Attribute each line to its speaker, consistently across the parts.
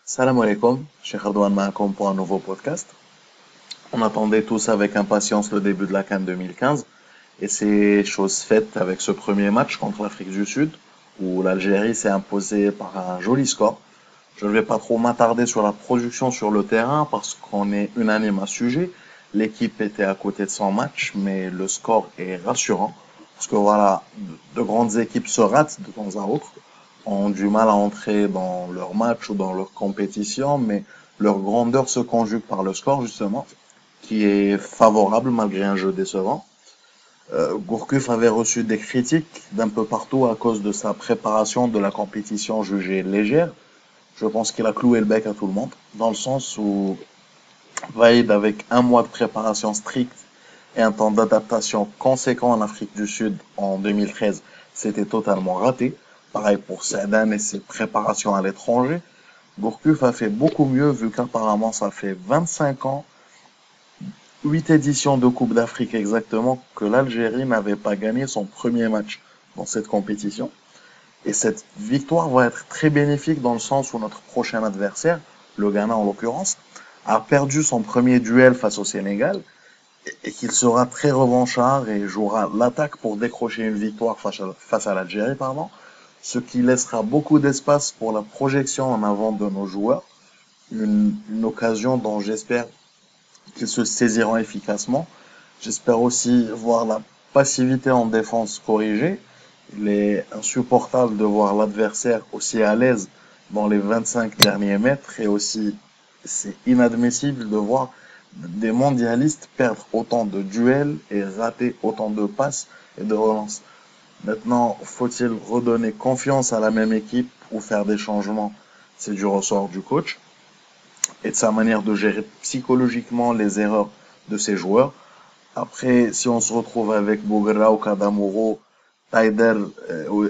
Speaker 1: Salam alaikum, Cheikh Ardouane Maakoum pour un nouveau podcast. On attendait tous avec impatience le début de la CAN 2015 et c'est chose faite avec ce premier match contre l'Afrique du Sud où l'Algérie s'est imposée par un joli score. Je ne vais pas trop m'attarder sur la production sur le terrain parce qu'on est unanime à ce sujet. L'équipe était à côté de son match, mais le score est rassurant parce que voilà, de grandes équipes se ratent de temps à autre, ont du mal à entrer dans leur match ou dans leur compétition, mais leur grandeur se conjugue par le score justement, qui est favorable malgré un jeu décevant. Gourcuff avait reçu des critiques d'un peu partout à cause de sa préparation de la compétition jugée légère. Je pense qu'il a cloué le bec à tout le monde, dans le sens où Vaïd, avec un mois de préparation stricte et un temps d'adaptation conséquent en Afrique du Sud en 2013, c'était totalement raté. Pareil pour Sadan et ses préparations à l'étranger. Gourcuff a fait beaucoup mieux vu qu'apparemment ça fait 25 ans, 8 éditions de Coupe d'Afrique exactement, que l'Algérie n'avait pas gagné son premier match dans cette compétition. Et cette victoire va être très bénéfique dans le sens où notre prochain adversaire, le Ghana en l'occurrence, a perdu son premier duel face au Sénégal et qu'il sera très revanchard et jouera l'attaque pour décrocher une victoire face à l'Algérie, pardon, ce qui laissera beaucoup d'espace pour la projection en avant de nos joueurs, une occasion dont j'espère qu'ils se saisiront efficacement. J'espère aussi voir la passivité en défense corrigée. Il est insupportable de voir l'adversaire aussi à l'aise dans les 25 derniers mètres et aussi c'est inadmissible de voir des mondialistes perdre autant de duels et rater autant de passes et de relances. Maintenant, faut-il redonner confiance à la même équipe ou faire des changements? C'est du ressort du coach et de sa manière de gérer psychologiquement les erreurs de ses joueurs. Après, si on se retrouve avec Bougra ou Kadamuro, Taider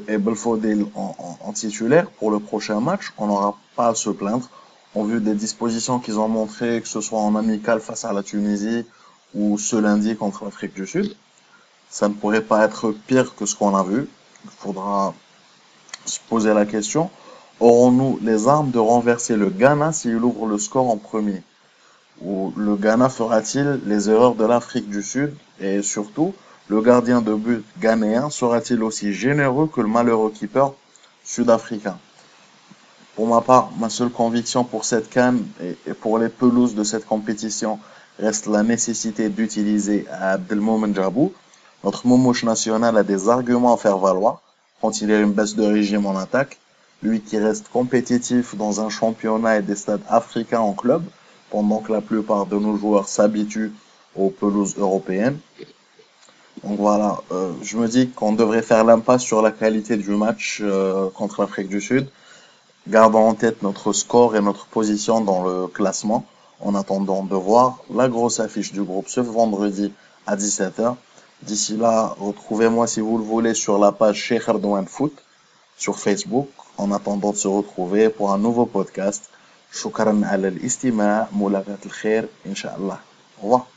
Speaker 1: et Belfodil en titulaire pour le prochain match, on n'aura pas à se plaindre. En vue des dispositions qu'ils ont montrées, que ce soit en amical face à la Tunisie ou ce lundi contre l'Afrique du Sud, ça ne pourrait pas être pire que ce qu'on a vu. Il faudra se poser la question, aurons-nous les armes de renverser le Ghana s'il ouvre le score en premier? Ou le Ghana fera-t-il les erreurs de l'Afrique du Sud? Et surtout, le gardien de but ghanéen sera-t-il aussi généreux que le malheureux keeper sud-africain? Pour ma part, ma seule conviction pour cette CAN et pour les pelouses de cette compétition reste la nécessité d'utiliser Abdelmomen Djabou. Notre Moumouche national a des arguments à faire valoir quand il y a une baisse de régime en attaque. Lui qui reste compétitif dans un championnat et des stades africains en club, pendant que la plupart de nos joueurs s'habituent aux pelouses européennes. Donc voilà, je me dis qu'on devrait faire l'impasse sur la qualité du match contre l'Afrique du Sud, gardant en tête notre score et notre position dans le classement, en attendant de voir la grosse affiche du groupe ce vendredi à 17h. D'ici là, retrouvez-moi si vous le voulez sur la page Cheikh Ardouane Foot sur Facebook, en attendant de se retrouver pour un nouveau podcast. شكرا على الاستماع ملاقاة الخير إن شاء الله. Au revoir.